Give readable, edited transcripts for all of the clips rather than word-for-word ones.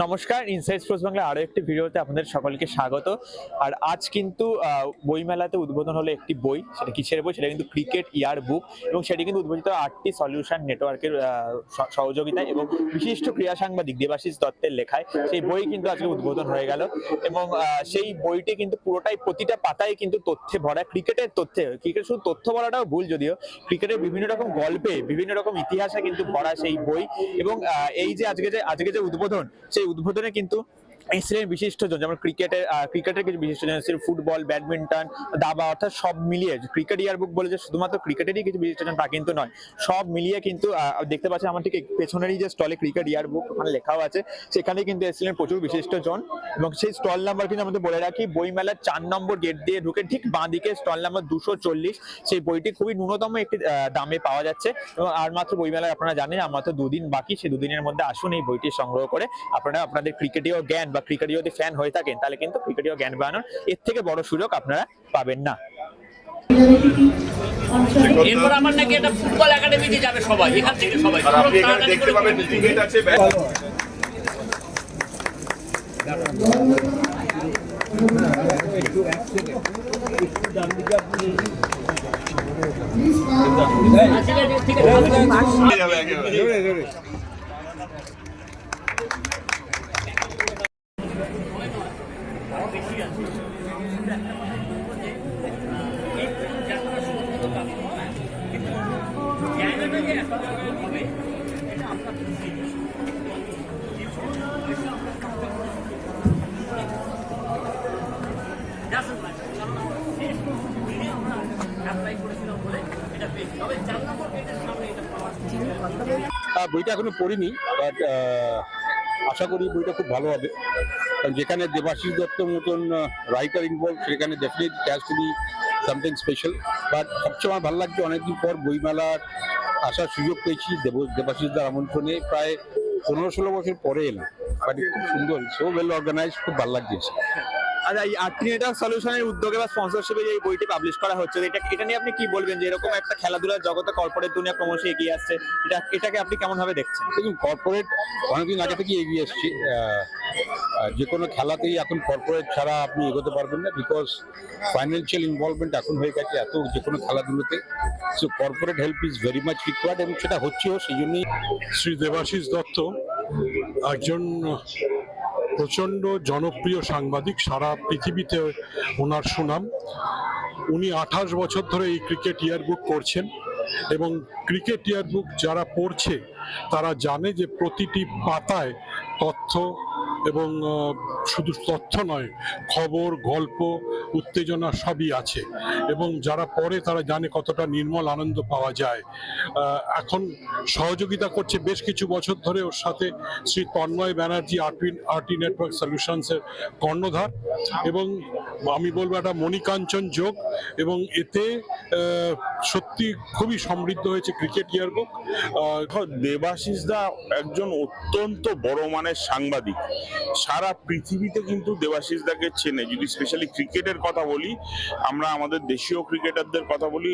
নমস্কার, inside sports Bangla আরো একটি ভিডিওতে আপনাদের সকলকে স্বাগত। আর আজ কিন্তু বইমেলাতে উদ্বোধন হলো একটি বই। সেটা কিসের বই? সেটা কিন্তু ক্রিকেট ইয়ার বুক, এবং সেটি কিন্তু উদ্বোধিত আরটি সলিউশন নেটওয়ার্কের সহযোগিতায় এবং বিশিষ্ট ক্রীড়া সাংবাদিক দেবাশিস দত্তের লেখায় সেই বই কিন্তু আজকে উদ্বোধন হয়ে গেল। এবং সেই বইটি কিন্তু পুরোটাই, প্রতিটা পাতায় কিন্তু তথ্যে ভরা, ক্রিকেটের তথ্যে। ক্রিকেট শুধু তথ্য বলাটাও ভুল, যদিও ক্রিকেটের বিভিন্ন রকম গল্পে, বিভিন্ন রকম ইতিহাসে কিন্তু ভরা সেই বই। এবং এই যে আজকে যে উদ্বোধন, সেই উদ্বোধনে কিন্তু এসেছিলেন বিশিষ্টজন, যেমন ক্রিকেটের কিছু বিশিষ্টজন এসেছিলেন, ফুটবল, ব্যাডমিন্টন, দাবা, অর্থাৎ সব মিলিয়ে ক্রিকেট ইয়ার বুক বলে যে শুধুমাত্র ক্রিকেটেরই কিছু বিশিষ্টজন তা কিন্তু নয়, সব মিলিয়ে কিন্তু দেখতে পাচ্ছেন আমার ঠিক পেছনেরই যে স্টলে ক্রিকেট ইয়ার বুক ওখানে লেখাও আছে, সেখানে কিন্তু এসেছিলেন প্রচুর বিশিষ্টজন। এবং সেই স্টল নাম্বার কিন্তু আমাদের বলে রাখি, বইমেলার 4 নম্বর গেট দিয়ে ঢুকে ঠিক বাঁ দিকে স্টল নাম্বার 240। সেই বইটি খুবই ন্যূনতম একটি দামে পাওয়া যাচ্ছে। এবং আর মাত্র বইমেলায় আপনারা জানেন আর মাত্র 2 দিন বাকি, সেই 2 দিনের মধ্যে আসুন এই বইটি সংগ্রহ করে আপনারা আপনাদের ক্রিকেটীয় জ্ঞান বা ক্রিকেটীয় যদি ফ্যান হয়ে থাকেন তাহলে কিন্তু ক্রিকেটীয় জ্ঞান বাড়ানোর এর থেকে বড় সুযোগ আপনারা পাবেন না। এরপর আমার নাকি একটা ফুটবল একাডেমিতে যাবে সবাই, এখান থেকে সবাই দেখতে পাবেন। ক্রিকেট আছে, বইটা এখনো পড়িনি, বাট আশা করি বইটা খুব ভালো হবে। কারণ যেখানে দেবাশিস দত্তর মতন রাইটার ইনভলভ, সেখানে definitely has to be something special. But সবচেয়ে আমার ভালো লাগছে, অনেকদিন পর বইমেলার আসার সুযোগ পেয়েছি দেবাশিসদার আমন্ত্রণে। প্রায় 15-16 বছর পরে এলাম, বাট খুব সুন্দর, সো ওয়েল অর্গানাইজড, খুব ভালো লাগছে। আর এই আরটি নেটওয়ার্ক সলিউশনের উদ্যোগে বা স্পন্সরশিপে যে এই বইটি পাবলিশ করা হচ্ছে, এটা নিয়ে আপনি কি বলবেন? যে এরকম একটা খেলাধুলার জগতে কর্পোরেট দুনিয়া ক্রমশ এগিয়ে আসছে, এটাকে আপনি কেমন ভাবে দেখছেন? দেখুন, কর্পোরেট অনেকদিন আগে থেকে এগিয়ে এসছে। যে কোনো খেলাতেই এখন কর্পোরেট ছাড়া আপনি এগোতে পারবেন না, বিকজ ফাইন্যান্সিয়াল ইনভলভমেন্ট এখন হয়ে গেছে এত যে কোনো খেলাধুলোতে। So corporate help is very much required, এবং সেটা হচ্ছেও। সেই জন্যই শ্রী দেবাশিস দত্ত একজন প্রচণ্ড জনপ্রিয় সাংবাদিক, সারা পৃথিবীতে ওনার সুনাম। উনি 28 বছর ধরে এই ক্রিকেট ইয়ারবুক করছেন, এবং ক্রিকেট ইয়ারবুক যারা পড়ছে তারা জানে যে প্রতিটি পাতায় তথ্য, এবং শুধু তথ্য নয়, খবর, গল্প, উত্তেজনা সবই আছে। এবং যারা পড়ে তারা জানে কতটা নির্মল আনন্দ পাওয়া যায়। এখন সহযোগিতা করছে বেশ কিছু বছর ধরে ওর সাথে শ্রী তন্ময় ব্যানার্জি, আরটি নেটওয়ার্ক সলিউশনসের কর্ণধার। এবং আমি বলবো একটা মণিকাঞ্চন যোগ, এবং এতে সত্যি খুবই সমৃদ্ধ হয়েছে ক্রিকেট ইয়ারবুক। দেবাশিস দা একজন অত্যন্ত বড় মানের সাংবাদিক, সারা পৃথিবীতে কিন্তু দেবাশিস দাকে চেনে। যদি স্পেশালি ক্রিকেটের কথা বলি, আমরা আমাদের দেশীয় ক্রিকেটারদের কথা বলি,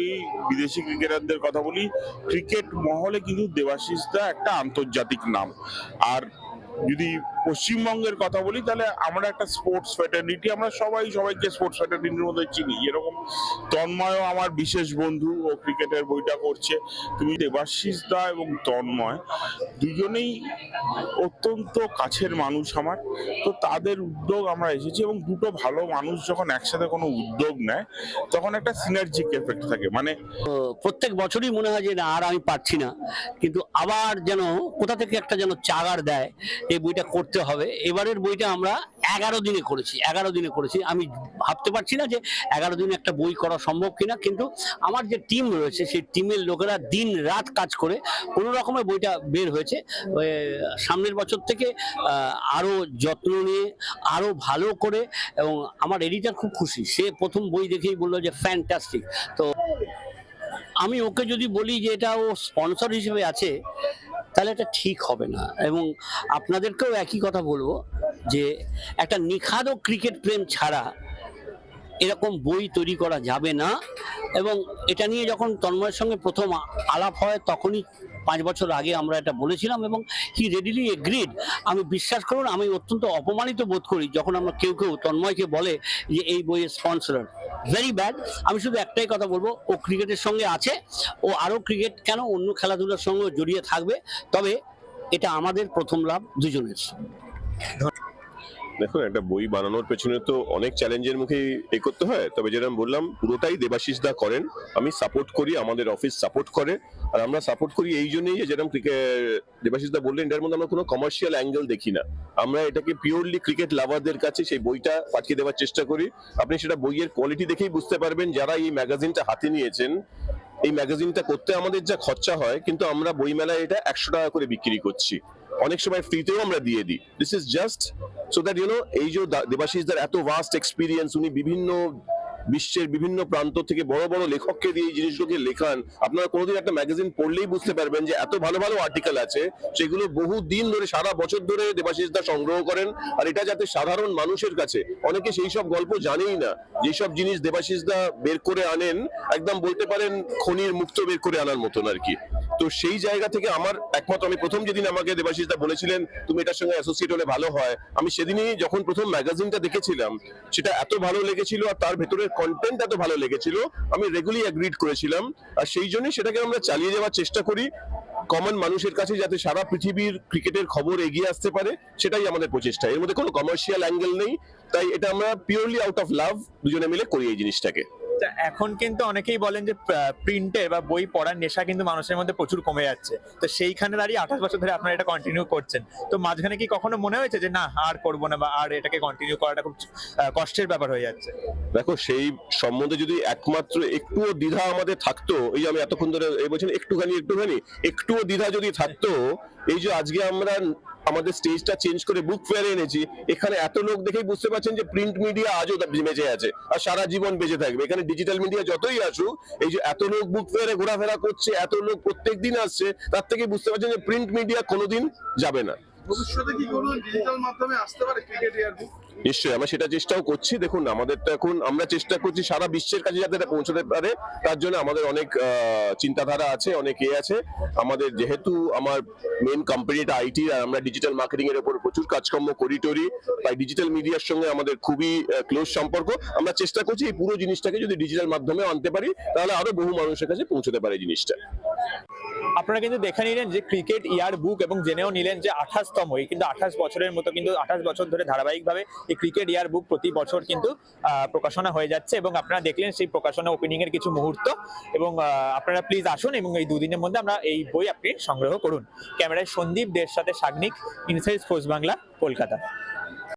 বিদেশি ক্রিকেটারদের কথা বলি, ক্রিকেট মহলে কিন্তু দেবাশিস দা একটা আন্তর্জাতিক নাম। আর যদি পশ্চিমবঙ্গের কথা বলি, তাহলে আমরা একটা স্পোর্টস ফ্র্যাটার্নিটি, আমরা সবাইকে স্পোর্টস ফ্র্যাটার্নিটির মধ্যে চিনি। এরকম তন্ময়ও আমার বিশেষ বন্ধু, ও ক্রিকেটের বইটা করছে। তুমি দেবাশিস দা এবং তন্ময় দুজনেই অত্যন্ত কাছের মানুষ আমার, তো তাদের উদ্যোগ আমরা এসেছি। এবং দুটো ভালো মানুষ যখন একসাথে কোনো উদ্যোগ নেয়, তখন একটা সিনার্জিক এফেক্ট থাকে। মানে প্রত্যেক বছরই মনে হয় যে না, আর আমি পারছি না, কিন্তু আবার যেন কোথা থেকে একটা যেন চাগার দেয় এই বইটা করতে হবে। এবারের বইটা আমরা 11 দিনে করেছি। আমি ভাবতে পারছি না যে 11 দিনে একটা বই করা সম্ভব কিনা, কিন্তু আমার যে টিম রয়েছে সেই টিমের লোকেরা দিন রাত কাজ করে কোনো রকমের বইটা বের হয়েছে। সামনের বছর থেকে আরো যত্ন নিয়ে, আরো ভালো করে। এবং আমার এডিটর খুব খুশি, সে প্রথম বই দেখেই বললো যে ফ্যান্টাস্টিক। তো আমি ওকে যদি বলি যে এটা ও স্পন্সর হিসেবে আছে, তাহলে এটা ঠিক হবে না। এবং আপনাদেরকেও একই কথা বলবো যে একটা নিখাদ ক্রিকেট প্রেম ছাড়া এরকম বই তৈরি করা যাবে না। এবং এটা নিয়ে যখন তন্ময়ের সঙ্গে প্রথম আলাপ হয়, তখনই 5 বছর আগে আমরা এটা বলেছিলাম এবং হি রেডিলি এগ্রিড। আমি বিশ্বাস করুন, আমি অত্যন্ত অপমানিত বোধ করি যখন আমরা কেউ তন্ময়কে বলে যে এই বইয়ের স্পন্সর। Very bad. আমি শুধু একটাই কথা বলবো, ও ক্রিকেটের সঙ্গে আছে, ও আরো ক্রিকেট কেন অন্য খেলাধুলার সঙ্গে জড়িয়ে থাকবে, তবে এটা আমাদের প্রথম লাভ দুজনের। দেখুন, একটা বই বানানোর পেছনে তো অনেক চ্যালেঞ্জের মুখে করতে হয়, তবে যেরকম বললাম পুরোটাই দেবাশিস দা করেন, আমি সাপোর্ট করি, আমাদের অফিস সাপোর্ট করে। আর আমরা সাপোর্ট করি এই জন্যই যে যেরকম দেবাশিস দা বললেন, এটার মধ্যে আমরা কোনো কমার্শিয়াল অ্যাঙ্গেল দেখি না। আমরা এটাকে পিওরলি ক্রিকেট লাভারদের কাছে সেই বইটা পাঠিয়ে দেওয়ার চেষ্টা করি। আপনি সেটা বইয়ের কোয়ালিটি দেখেই বুঝতে পারবেন। যারা এই ম্যাগাজিনটা হাতে নিয়েছেন, এই ম্যাগাজিনটা করতে আমাদের যা খরচা হয়, কিন্তু আমরা বইমেলায় এটা 100 টাকা করে বিক্রি করছি, অনেক সময় ফ্রিতেও আমরা দিয়ে দিই। This is just so that এই যে দেবাশিস দার এত ভাস্ট এক্সপিরিয়েন্স, উনি বিভিন্ন বিশ্বের বিভিন্ন প্রান্ত থেকে বড় বড় লেখককে দিয়ে এই জিনিসগুলোকে লেখান। আপনারা কোনোদিন একটা ম্যাগাজিন পড়লেই বুঝতে পারবেন যে এত ভালো ভালো আর্টিকেল আছে, সেগুলো বহু দিন ধরে, সারা বছর ধরে দেবাশিস দা সংগ্রহ করেন। আর এটা যাতে সাধারণ মানুষের কাছে, অনেকে সেই সব গল্প জানেই না, যেসব জিনিস দেবাশিস দা বের করে আনেন, একদম বলতে পারেন খনির মুক্ত বের করে আনার মতন আর কি। তো সেই জায়গা থেকে আমার একমাত্র, আমি প্রথম যেদিন আমাকে দেবাশিস দা বলেছিলেন তুমি এটার সঙ্গে অ্যাসোসিয়েট হলে ভালো হয়, আমি সেদিনই যখন প্রথম ম্যাগাজিনটা দেখেছিলাম, সেটা এত ভালো লেগেছিল আর তার ভেতরের কন্টেন্ট এত ভালো লেগেছিল, আমি রেগুলারলি এগ্রিড করেছিলাম। আর সেই জন্যই সেটাকে আমরা চালিয়ে যাওয়ার চেষ্টা করি, কমন মানুষের কাছে যাতে সারা পৃথিবীর ক্রিকেটের খবর এগিয়ে আসতে পারে, সেটাই আমাদের প্রচেষ্টা। এর মধ্যে কোনো কমার্শিয়াল অ্যাঙ্গেল নেই, তাই এটা আমরা পিওরলি আউট অফ লাভ দুজনে মিলে করি এই জিনিসটাকে। এখন কিন্তু অনেকেই বলেন যে প্রিন্টের বা বই পড়ার নেশা কিন্তু মানুষের মধ্যে প্রচুর কমে যাচ্ছে, তো সেইখানে দাঁড়িয়ে 28 বছর ধরে আপনারা এটা কন্টিনিউ করছেন, তো মাঝখানে কি কখনো মনে হয়েছে যে না আর করবো না, বা আর এটাকে কন্টিনিউ করাটা খুব কষ্টের ব্যাপার হয়ে যাচ্ছে? দেখো, সেই সম্বন্ধে যদি একমাত্র একটুও দ্বিধা আমাদের থাকতো, এই যে আমি এতক্ষণ ধরে এই বলছেন একটুও দ্বিধা যদি থাকতো, এই যে আজকে আমরা আমাদের স্টেজটা চেঞ্জ করে বুক ফেয়ারে এনেছি, এখানে এত লোক দেখেই বুঝতে পারছেন যে প্রিন্ট মিডিয়া আজও বেঁচে আছে আর সারা জীবন বেঁচে থাকবে। এখানে ডিজিটাল মিডিয়া যতই আসুক, এই যে এত লোক বুক ফেয়ারে ঘোরাফেরা করছে, এত লোক প্রত্যেকদিন আসছে, তার থেকে বুঝতে পারছেন যে প্রিন্ট মিডিয়া কোনোদিন যাবে না। ভবিষ্যতে কি কোনো ডিজিটাল মাধ্যমে আসতে পারে ক্রিকেট ইয়ারবুক? নিশ্চয়ই, আমরা সেটা চেষ্টাও করছি। দেখুন, আমাদের তো এখন আমরা চেষ্টা করছি সারা বিশ্বের কাছে যাতে এটা পৌঁছতে পারে, তার জন্য আমাদের অনেক চিন্তাধারা আছে, অনেক আছে। আমাদের যেহেতু আমার মেন কোম্পানিটা আইটি, আর আমরা ডিজিটাল মার্কেটিং এর উপর প্রচুর কাজকর্ম করি, তাই ডিজিটাল মিডিয়ার সঙ্গে আমাদের খুবই ক্লোজ সম্পর্ক। আমরা চেষ্টা করছি এই পুরো জিনিসটাকে যদি ডিজিটাল মাধ্যমে আনতে পারি, তাহলে আরো বহু মানুষের কাছে পৌঁছতে পারে জিনিসটা। আপনারা কিন্তু দেখে নিলেন যে ক্রিকেট ইয়ার বুক, এবং জেনেও নিলেন যে 28তম, এই কিন্তু 28 বছরের মতো, কিন্তু 28 বছর ধরে ধারাবাহিকভাবে এই ক্রিকেট ইয়ার বুক প্রতি বছর কিন্তু প্রকাশনা হয়ে যাচ্ছে, এবং আপনারা দেখলেন সেই প্রকাশনা ওপেনিং এর কিছু মুহূর্ত। এবং আপনারা প্লিজ আসুন এবং এই দুদিনের মধ্যে আমরা এই বই আপনি সংগ্রহ করুন। ক্যামেরায় সন্দীপ দের সাথে সাগ্নিক, ইনসাইড স্পোর্টস বাংলা, কলকাতা।